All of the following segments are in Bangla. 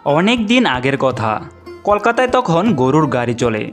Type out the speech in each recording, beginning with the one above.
অনেক দিন আগের কথা। কলকাতায় তখন গরুর গাড়ি চলে।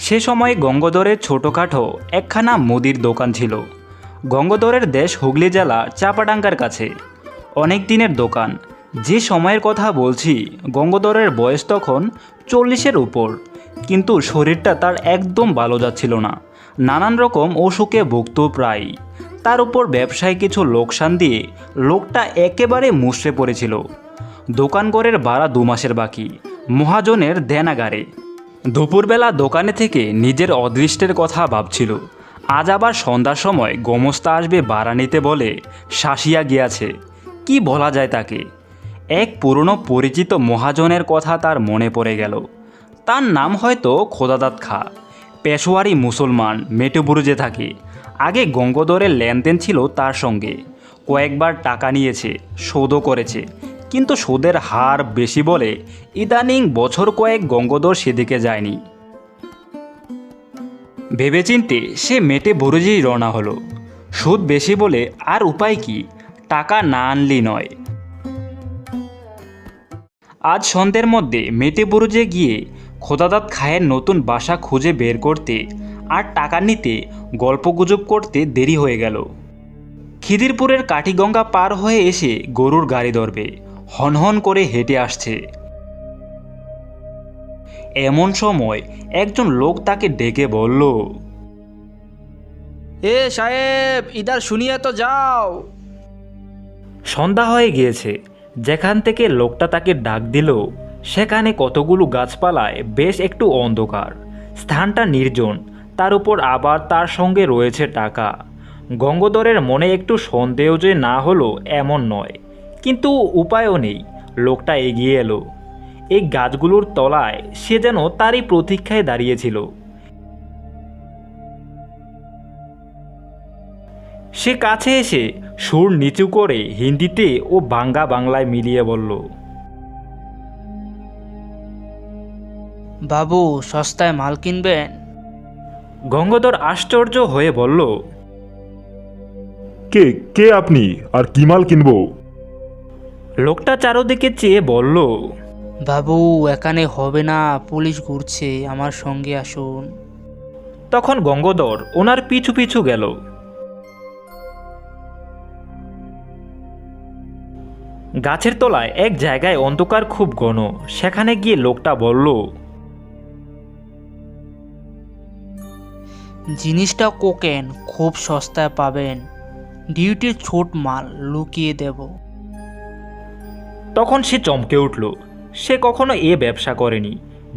সে সময় গঙ্গাধরের ছোটোখাটো একখানা মুদির দোকান ছিল। গঙ্গাধরের দেশ হুগলি জেলা চাপাডাঙ্গার কাছে। অনেক দিনের দোকান। যে সময়ের কথা বলছি, গঙ্গাধরের বয়স তখন 40-এর উপর, কিন্তু শরীরটা তার একদম ভালো যাচ্ছিল না। নানান রকম অসুখে ভুগত প্রায়। তার উপর ব্যবসায় কিছু লোকসান দিয়ে লোকটা একেবারে মুষড়ে পড়েছিল। দোকানঘরের ভাড়া 2 মাসের বাকি, মহাজনের দেনাগারে। দুপুরবেলা দোকানে থেকে নিজের অদৃষ্টের কথা ভাবছিল। আজ আবার সন্ধ্যার সময় গোমস্তা আসবে ভাড়া নিতে বলে শাসিয়া গিয়াছে। কি বলা যায় তাকে? এক পুরনো পরিচিত মহাজনের কথা তার মনে পড়ে গেল। তার নাম হয়তো খোদাদাত খা। পেশোয়ারি মুসলমান, মেটুবুরুজে থাকে। আগে গঙ্গাধরের লেনদেন ছিল তার সঙ্গে। কয়েকবার টাকা নিয়েছে, শোধও করেছে, কিন্তু সুদের হার বেশি বলে ইদানিং বছর কয়েক গঙ্গাধর সেদিকে যায়নি। ভেবেচিন্তে সে মেটে বুরুজেই রওনা হলো। সুদ বেশি বলে আর উপায় কি? টাকা না আনলি নয়। আজ সন্ধ্যের মধ্যে মেটে বুরুজে গিয়ে খোদাদাত খায়ের নতুন বাসা খুঁজে বের করতে আর টাকা নিতে গল্পগুজব করতে দেরি হয়ে গেল। খিদিরপুরের কাঠিগঙ্গা পার হয়ে এসে গরুর গাড়ি ধরবে, হনহন করে হেঁটে আসছে। এমন সময় একজন লোক তাকে ডেকে বলল, এ সাহেব, ইধার শুনিয়ে তো যাও। সন্ধ্যা হয়ে গিয়েছে। যেখান থেকে লোকটা তাকে ডাক দিল সেখানে কতগুলো গাছপালায় বেশ একটু অন্ধকার। স্থানটা নির্জন, তার উপর আবার তার সঙ্গে রয়েছে টাকা। গঙ্গাধরের মনে একটু সন্দেহ যে না হলো এমন নয়, কিন্তু উপায়ও নেই। লোকটা এগিয়ে এলো। এই গাছগুলোর তলায় সে যেন তারই প্রতীক্ষায় দাঁড়িয়েছিল। সে কাছে এসে সুর নিচু করে হিন্দিতে ও বাংলায় মিলিয়ে বলল, বাবু, সস্তায় মাল কিনবেন? গঙ্গাধর আশ্চর্য হয়ে বলল, কে কে আপনি, আর কি মাল কিনবো? লোকটা চারদিকে চেয়ে বলল, বাবু, এখানে হবে না, পুলিশ ঘুরছে, আমার সঙ্গে আসুন। তখন গঙ্গাধর ওনার পিছু পিছু গেল। গাছের তলায় এক জায়গায় অন্ধকার খুব ঘন। সেখানে গিয়ে লোকটা বলল, জিনিসটা কোকেন, খুব সস্তায় পাবেন। ডিউটির ছোট মাল, লুকিয়ে দেব। তখন সে চমকে উঠল। সে কখনো এ ব্যবসা করেনি।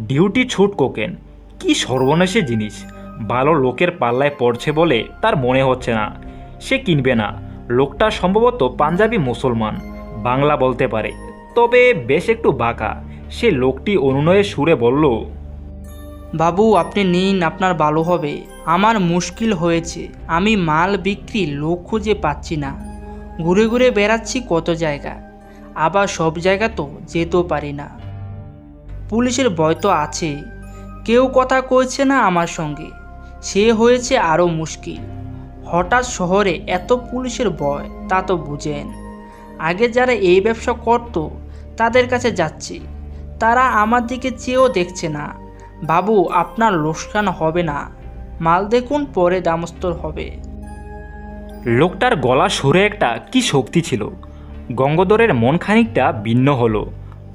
ডিউটি ছুট কোকেন, কি সর্বনাশী জিনিস! ভালো লোকের পাল্লায় পড়ছে বলে তার মনে হচ্ছে না। সে কিনবে না। লোকটা সম্ভবত পাঞ্জাবি মুসলমান, বাংলা বলতে পারে, তবে বেশ একটু বাঁকা। সে লোকটি অনুনয়ে সুরে বলল, বাবু, আপনি নিন, আপনার ভালো হবে। আমার মুশকিল হয়েছে, আমি মাল বিক্রি লোক খুঁজে পাচ্ছি না। ঘুরে ঘুরে বেড়াচ্ছি কত জায়গা, আবার সব জায়গা তো যেতেও পারি না। পুলিশের ভয় তো আছে, কেউ কথা কইছে না আমার সঙ্গে। সে হয়েছে আরও মুশকিল। হঠাৎ শহরে এত পুলিশের ভয়, তা তো বুঝেন। আগে যারা এই ব্যবসা করত তাদের কাছে যাচ্ছি, তারা আমার দিকে চেয়েও দেখছে না। বাবু, আপনার লোকসান হবে না, মাল দেখুন, পরে দামস্তর হবে। লোকটার গলা সুরে একটা কি শক্তি ছিল। গঙ্গাধরের মন খানিকটা ভিন্ন হলো।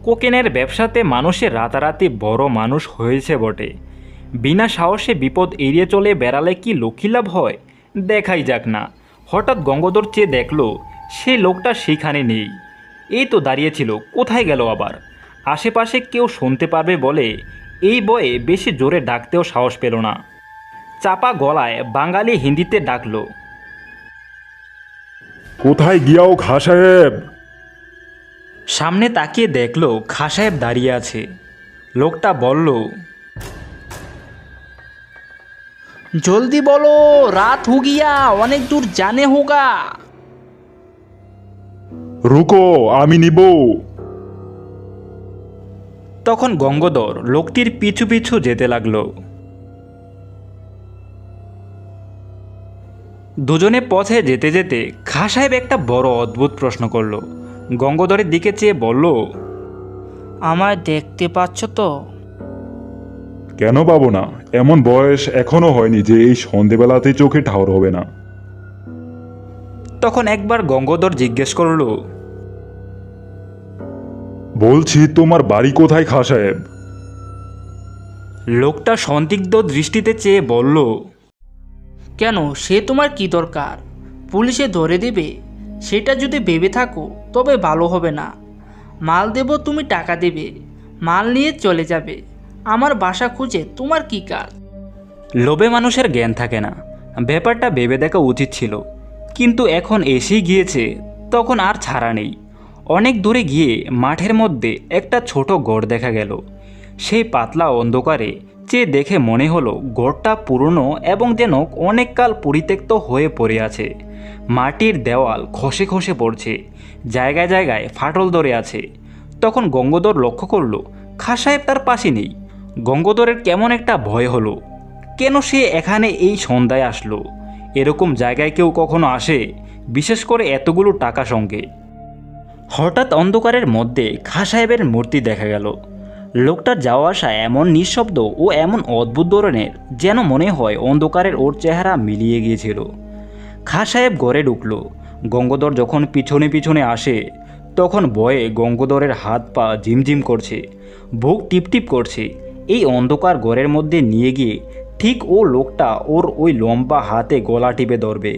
কোকেনের ব্যবসাতে মানুষের রাতারাতি বড় মানুষ হয়েছে বটে। বিনা সাহসে বিপদ এড়িয়ে চলে বেড়ালে কি লক্ষ্মী লাভ হয়? দেখাই যাক না। হঠাৎ গঙ্গাধর চেয়ে দেখল সে লোকটা সেখানে নেই। এই তো দাঁড়িয়েছিল, কোথায় গেল আবার? আশেপাশে কেউ শুনতে পারবে বলে এই বয়ে বেশি জোরে ডাকতেও সাহস পেল না। চাপা গলায় বাঙালি হিন্দিতে ডাকলো, কোথায় গিয়াও খা সাহেব? সামনে তাকিয়ে দেখলো খাঁ সাহেব দাঁড়িয়ে আছে। লোকটা বলল, জলদি বলো, রাত হো গিয়া, অনেক দূর জানে হোগা। রুকো, আমি নিব। তখন গঙ্গাধর লোকটির পিছু পিছু যেতে লাগলো। দুজনে পথে যেতে যেতে খাঁ সাহেব একটা বড় অদ্ভুত প্রশ্ন করল। গঙ্গাধরের দিকে চেয়ে বলল, আমায় দেখতে পাচ্ছ তো? কেন পাবো না? এমন বয়স এখনো হয়নি যে এই সন্ধেবেলাতে চোখে ঠাউর হবে না। তখন একবার গঙ্গাধর জিজ্ঞেস করলো, বলছি তোমার বাড়ি কোথায় খাঁ সাহেব? লোকটা সন্দিগ্ধ দৃষ্টিতে চেয়ে বলল, কেন, সে তোমার কি দরকার? পুলিশে ধরে দেবে সেটা যদি ভেবে থাকো তবে ভালো হবে না। মাল দেব, তুমি টাকা দেবে, মাল নিয়ে চলে যাবে। আমার বাসা খুঁজে তোমার কি কাজ? লোভে মানুষের জ্ঞান থাকে না। ব্যাপারটা ভেবে দেখা উচিত ছিল, কিন্তু এখন এসেই গিয়েছে, তখন আর ছাড়া নেই। অনেক দূরে গিয়ে মাঠের মধ্যে একটা ছোট গড় দেখা গেল। সেই পাতলা অন্ধকারে চেয়ে দেখে মনে হলো গড়টা পুরনো এবং যেন অনেককাল পরিত্যক্ত হয়ে পড়ে আছে। মাটির দেওয়াল খসে খসে পড়ছে, জায়গায় জায়গায় ফাটল ধরে আছে। তখন গঙ্গাধর লক্ষ্য করলো খাঁ সাহেব তার পাশে নেই। গঙ্গাধরের কেমন একটা ভয় হলো। কেন সে এখানে এই সন্ধ্যায় আসলো? এরকম জায়গায় কেউ কখনো আসে, বিশেষ করে এতগুলো টাকা সঙ্গে? হঠাৎ অন্ধকারের মধ্যে খাঁ সাহেবের মূর্তি দেখা গেল। লোকটার যাওয়া আসা এমন নিঃশব্দ ও এমন অদ্ভুত ধরনের, যেন মনে হয় অন্ধকারের ওর চেহারা মিলিয়ে গিয়েছিল। খাঁ সাহেব ঘরে ঢুকল। গঙ্গাধর যখন পিছনে পিছনে আসে, তখন ভয়ে গঙ্গাধরের হাত পা ঝিমঝিম করছে, বুক টিপটিপ করছে। এই অন্ধকার ঘরের মধ্যে নিয়ে গিয়ে ঠিক ও লোকটা ওর ওই লম্বা হাতে গলা টিপে ধরবে,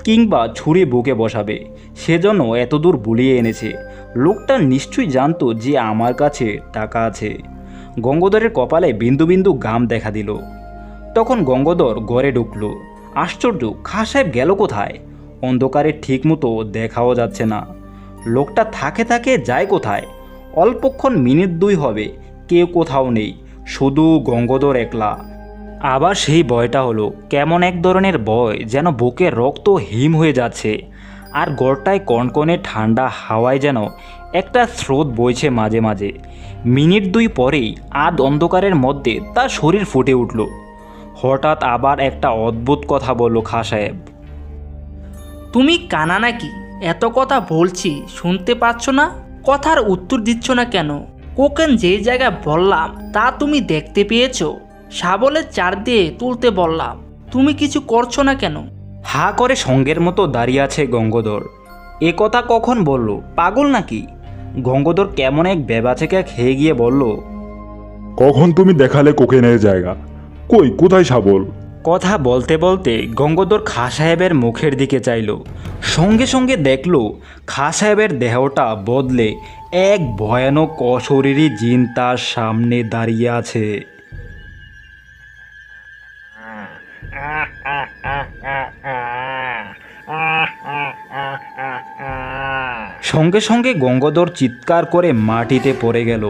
কিংবা ছুরি বুকে বসাবে, সেজন্য এতদূর বুলিয়ে এনেছে। লোকটা নিশ্চয়ই জানতো যে আমার কাছে টাকা আছে। গঙ্গাধরের কপালে বিন্দু বিন্দু ঘাম দেখা দিল। তখন গঙ্গাধর ঘরে ঢুকল। আশ্চর্য, খাঁ সাহেব গেল কোথায়? অন্ধকারে ঠিকমতো দেখাও যাচ্ছে না। লোকটা থাকে থাকে যায় কোথায়? অল্পক্ষণ মিনিট দুই হবে, কেউ কোথাও নেই, শুধু গঙ্গাধর একলা। আবার সেই ভয়টা হলো কেমন এক ধরনের ভয়, যেন বুকে রক্ত হিম হয়ে যাচ্ছে। আর গড়টায় কনকনে ঠান্ডা হাওয়ায় যেন একটা স্রোত বইছে মাঝে মাঝে। মিনিট দুই পরেই আধ অন্ধকারের মধ্যে তার শরীর ফুটে উঠল। হঠাৎ আবার একটা অদ্ভুত কথা বলল খাঁ সাহেব। তুমি কানা নাকি? এত কথা বলছি শুনতে পাচ্ছ না? কথার উত্তর দিচ্ছ না কেন? কোকেন যে জায়গায় বললাম তা তুমি দেখতে পেয়েছো? শাবলের চার দিয়ে তুলতে বললাম, তুমি কিছু করছো না কেন? হা করে সঙ্গের মতো দাঁড়িয়ে আছে গঙ্গাধর। এ কথা কখন বলল? পাগল নাকি? গঙ্গাধর কেমন এক বেবাচেকা খেয়ে গিয়ে বলল, কখন তুমি দেখালে কোকেনের জায়গা? কই, কোথায় শাবল? কথা বলতে বলতে গঙ্গাধর খাঁ সাহেবের মুখের দিকে চাইল। সঙ্গে সঙ্গে দেখল খাঁ সাহেবের দেহটা বদলে এক ভয়ানক অশরীরী জিন তার সামনে দাঁড়িয়ে আছে। সঙ্গে সঙ্গে গঙ্গাধর চিৎকার করে মাটিতে পড়ে গেল।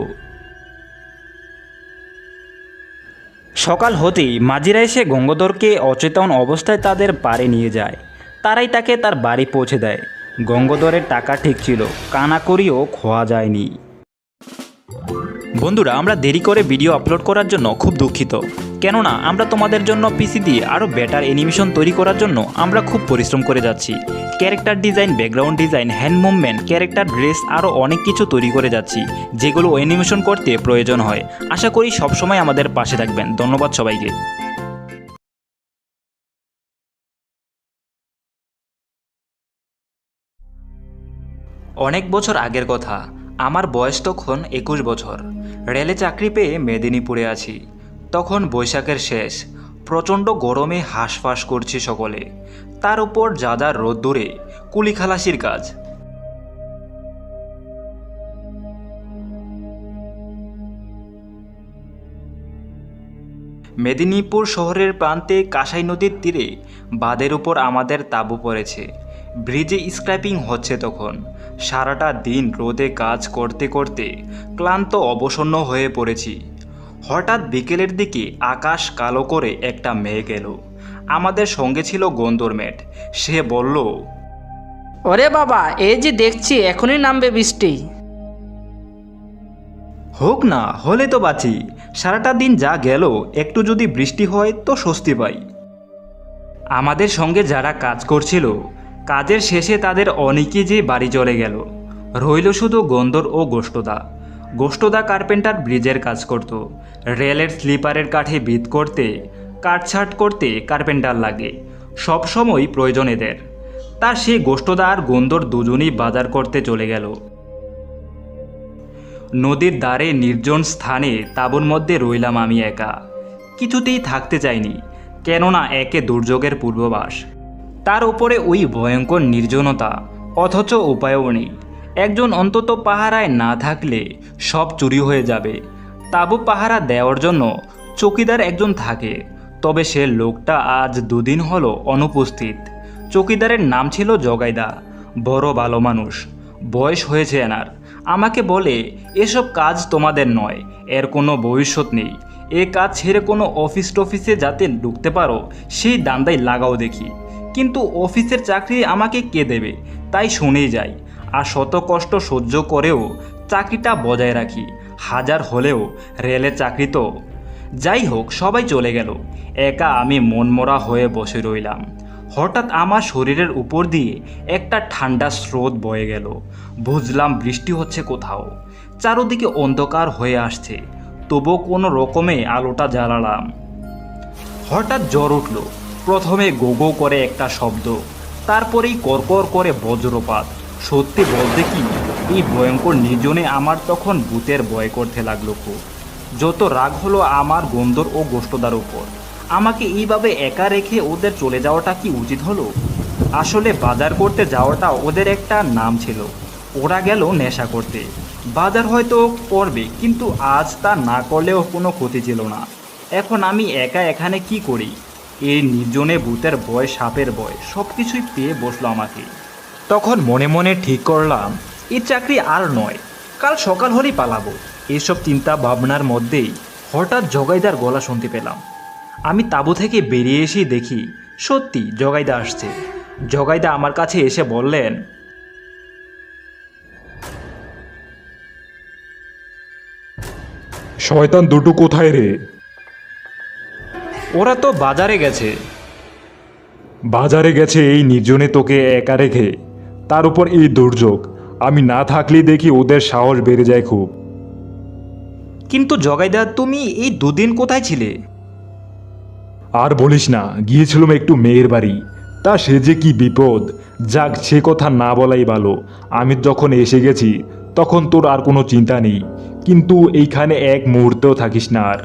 সকাল হতেই মাঝিরা এসে গঙ্গাধরকে অচেতন অবস্থায় তাদের বাড়ি নিয়ে যায়। তারাই তাকে তার বাড়ি পৌঁছে দেয়। গঙ্গাধরের টাকা ঠিক ছিল, কানাকড়িও খোয়া যায়নি। বন্ধুরা, আমরা দেরি করে ভিডিও আপলোড করার জন্য খুব দুঃখিত, কেননা আমরা তোমাদের জন্য পিসি দিয়ে আরও বেটার অ্যানিমেশন তৈরি করার জন্য আমরা খুব পরিশ্রম করে যাচ্ছি। Character design, background design, hand movement, character dress, আরও অনেক কিছু তৈরি করে যাচ্ছি, যেগুলো অ্যানিমেশন করতে প্রয়োজন হয়। আশা করি সবসময় আমাদের পাশে থাকবেন। ধন্যবাদ সবাইকে। অনেক বছর আগের কথা। আমার বয়স তখন 21 বছর। রেলে চাকরি পেয়ে মেদিনীপুরে আছি। তখন বৈশাখের শেষ, প্রচণ্ড গরমে হাঁসফাঁস করছি সকলে। তার উপর যা রোদ্দুরে কুলি খালাসির কাজ। মেদিনীপুর শহরের প্রান্তে কাঁসাই নদীর তীরে বাঁধের উপর আমাদের তাঁবু পড়েছে। ব্রিজে স্ক্র্যাপিং হচ্ছে তখন। সারাটা দিন রোদে কাজ করতে করতে ক্লান্ত অবসন্ন হয়ে পড়েছি। হঠাৎ বিকেলের দিকে আকাশ কালো করে একটা মেঘ এলো। আমাদের সঙ্গে ছিল গন্দরমেট। সে বলল, ওরে বাবা, এই যে দেখছি এখনই নামবে বৃষ্টি। হোক না, হলে তো বাঁচি। সারাটা দিন যা গেল, একটু যদি বৃষ্টি হয় তো স্বস্তি পাই। আমাদের সঙ্গে যারা কাজ করছিল, কাজের শেষে তাদের অনেকে যে বাড়ি চলে গেল। রইল শুধু গন্দর ও গোষ্ঠদা। গোষ্ঠদা কার্পেন্টার ব্রিজের কাজ করত। রেলের স্লিপারের কাঠে ভিত করতে, কাটছাট করতে কার্পেন্টার লাগে, সব সময় প্রয়োজন এদের। তা সে গোষ্ঠদা আর গন্ধর দুজনেই বাজার করতে চলে গেল। নদীর ধারে নির্জন স্থানে তাঁবুর মধ্যে রইলাম আমি একা। কিছুতেই থাকতে চাইনি, কেননা একে দুর্যোগের পূর্বাভাস, তার উপরে ওই ভয়ঙ্কর নির্জনতা, অথচ উপায়ও নেই। একজন অন্তত পাহারায় না থাকলে সব চুরি হয়ে যাবে। তাঁবু পাহারা দেওয়ার জন্য চৌকিদার একজন থাকে, তবে সে লোকটা আজ 2 দিন হলো অনুপস্থিত। চৌকিদারের নাম ছিল জগাইদা, বড় ভালো মানুষ, বয়স হয়েছে এনার। আমাকে বলে, এসব কাজ তোমাদের নয়, এর কোনো ভবিষ্যৎ নেই। এ কাজ ছেড়ে কোনো অফিস টফিসে যাতে ঢুকতে পারো সেই দান্দাই লাগাও দেখি। কিন্তু অফিসের চাকরি আমাকে কে দেবে, তাই শুনেই যাই। আর শত কষ্ট সহ্য করেও চাকরিটা বজায় রাখি, হাজার হলেও রেলের চাকরি তো। যাই হোক, সবাই চলে গেল, একা আমি মনমরা হয়ে বসে রইলাম। হঠাৎ আমার শরীরের উপর দিয়ে একটা ঠান্ডা স্রোত বয়ে গেল। বুঝলাম বৃষ্টি হচ্ছে কোথাও। চারদিকে অন্ধকার হয়ে আসছে, তবু কোনো রকমে আলোটা জ্বালালাম। হঠাৎ জ্বর উঠল। প্রথমে গো গো করে একটা শব্দ, তারপরেই করকর করে বজ্রপাত। সত্যি বলতে কি, এই ভয়ঙ্কর নির্জনে আমার তখন ভূতের ভয় করতে লাগলো খুব। যত রাগ হলো আমার গন্ধর ও গোষ্ঠদার উপর। আমাকে এইভাবে একা রেখে ওদের চলে যাওয়াটা কি উচিত হলো? আসলে বাজার করতে যাওয়াটা ওদের একটা নাম ছিল। ওরা গেল নেশা করতে, বাজার হয়তো করবে, কিন্তু আজ তা না করলেও কোনো ক্ষতি ছিল না। এখন আমি একা এখানে কি করি? এই নির্জনে ভূতের ভয়, সাপের ভয়, সব কিছুই পেয়ে বসলো আমাকে। তখন মনে মনে ঠিক করলাম, এই চাকরি আর নয়, কাল সকাল হলেই পালাবো। এইসব চিন্তা ভাবনার মধ্যেই হঠাৎ জগাইদার গলা শুনতে পেলাম। আমি তাঁবু থেকে বেরিয়ে এসেই দেখি সত্যি জগাইদা আসছে। জগাইদা আমার কাছে এসে বললেন, শয়তান দুটো কোথায় রে? ওরা তো বাজারে গেছে। বাজারে গেছে এই নির্জনে তোকে একা রেখে? তার উপর এই দুর্যোগ, আমি না থাকলেই দেখি ওদের সাহস বেড়ে যায় খুব। কিন্তু জগাইদা, তুমি এই 2 দিন কোথায় ছিলে? আর বলিস না, গিয়েছিলাম একটু মেয়ের বাড়ি। তা সে যে কি বিপদ, যাক সে কথা না বলাই ভালো। আমি যখন এসে গেছি তখন তোর আর কোনো চিন্তা নেই, কিন্তু এইখানে এক মুহূর্তেও থাকিস না আর।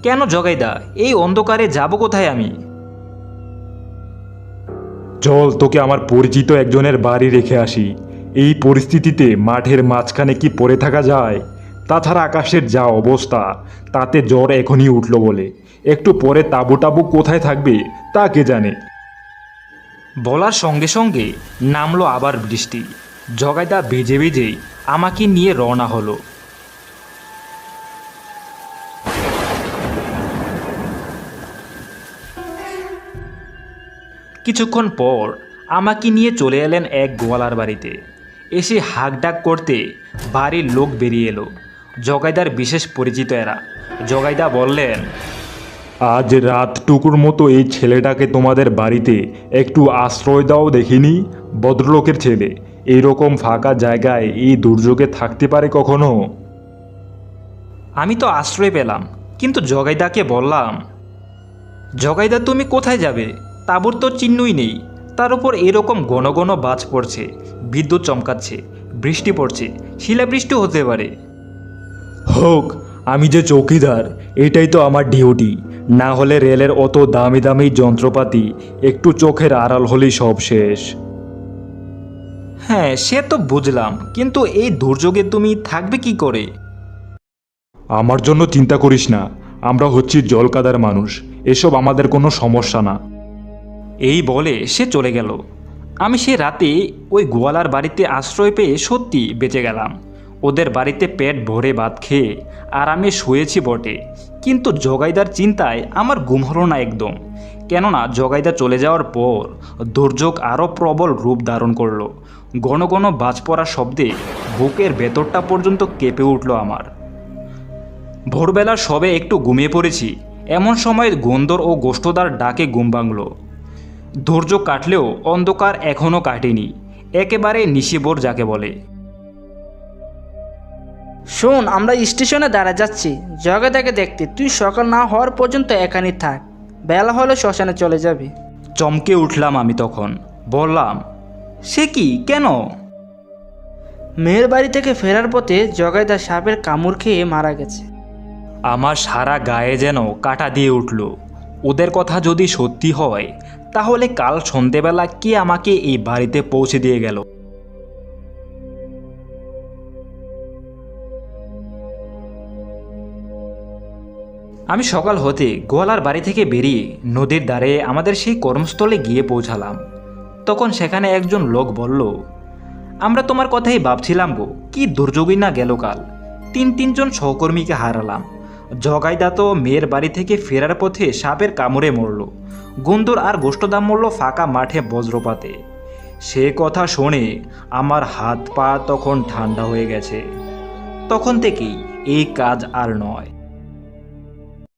কেন জগাইদা, এই অন্ধকারে যাব কোথায় আমি? চল, তোকে আমার পরিচিত একজনের বাড়ি রেখে আসি। এই পরিস্থিতিতে মাঠের মাঝখানে কি পড়ে থাকা যায়? তাছাড়া আকাশের যা অবস্থা, তাতে জ্বর এখনই উঠল বলে। একটু পরে তাঁবু টাবু কোথায় থাকবে তা কে জানে। বলার সঙ্গে সঙ্গে নামলো আবার বৃষ্টি। জগাইদা ভিজে ভিজেই আমাকে নিয়ে রওনা হলো। কিছুক্ষণ পর আমাকে নিয়ে চলে এলেন এক গোয়ালার বাড়িতে। এসে হাঁক ডাক করতে বাড়ির লোক বেরিয়ে এলো। জগাইদার বিশেষ পরিচিত এরা। জগাইদা বললেন, আজ রাতটুকুর মতো এই ছেলেটাকে তোমাদের বাড়িতে একটু আশ্রয় দাও দেখিনি। ভদ্রলোকের ছেলে এইরকম ফাঁকা জায়গায় এই দুর্যোগে থাকতে পারে কখনো? আমি তো আশ্রয় পেলাম, কিন্তু জগাইদাকে বললাম, জগাইদা তুমি কোথায় যাবে? তাঁবুর তো চিহ্নই নেই। তার উপর এরকম ঘন ঘন বাজ পড়ছে, বিদ্যুৎ চমকাচ্ছে, বৃষ্টি পড়ছে, শিলাবৃষ্টি হতে পারে। হোক, আমি যে চৌকিদার, এটাই তো আমার ডিউটি। না হলে রেলের অত দামি দামি যন্ত্রপাতি একটু চোখের আড়াল হলেই সব শেষ। হ্যাঁ, সে তো বুঝলাম, কিন্তু এই দুর্যোগে তুমি থাকবে কি করে? আমার জন্য চিন্তা করিস না, আমরা হচ্ছি জলকাদার মানুষ, এসব আমাদের কোনো সমস্যা না। এই বলে সে চলে গেল। আমি সে রাতে ওই গোয়ালার বাড়িতে আশ্রয় পেয়ে সত্যি বেঁচে গেলাম। ওদের বাড়িতে পেট ভরে ভাত খেয়ে আরামে শুয়েছি বটে, কিন্তু জগাইদার চিন্তায় আমার ঘুম হলো না একদম। কেননা জগাইদা চলে যাওয়ার পর দুর্যোগ আরও প্রবল রূপ ধারণ করলো। ঘন ঘন বাজ পড়ার শব্দে বুকের ভেতরটা পর্যন্ত কেঁপে উঠল আমার। ভোরবেলা সবে একটু ঘুমিয়ে পড়েছি, এমন সময় গন্ধর ও গোষ্ঠদার ডাকে ঘুম ভাঙল। দুর্যোগ কাটলেও অন্ধকার এখনও কাটেনি, একেবারে নিশিভোর যাকে বলে। শোন, আমরা স্টেশনে দাঁড়া যাচ্ছি জগাইদাকে দেখতে। তুই সকাল না হওয়ার পর্যন্ত এখানেই থাক, বেলা হলে শ্মশানে চলে যাবি। চমকে উঠলাম আমি তখন। বললাম, সে কি, কেন? মেয়ের বাড়ি থেকে ফেরার পথে জগাইদা সাপের কামড় খেয়ে মারা গেছে। আমার সারা গায়ে যেন কাঁটা দিয়ে উঠল। ওদের কথা যদি সত্যি হয়, তাহলে কাল সন্ধেবেলা কে আমাকে এই বাড়িতে পৌঁছে দিয়ে গেল? আমি সকাল হতে গোয়ালার বাড়ি থেকে বেরিয়ে নদীর ধারে আমাদের সেই কর্মস্থলে গিয়ে পৌঁছালাম। তখন সেখানে একজন লোক বলল, আমরা তোমার কথাই ভাবছিলাম গো, কি দুর্যোগই না গেল কাল। তিনজন সহকর্মীকে হারালাম। জগাইদা তো মেয়ের বাড়ি থেকে ফেরার পথে সাপের কামড়ে মরল। গুন্দর আর গোষ্ঠদাম মরল ফাঁকা মাঠে বজ্রপাতে। সে কথা শুনে আমার হাত পা তখন ঠান্ডা হয়ে গেছে। তখন থেকেই এই কাজ আর নয়।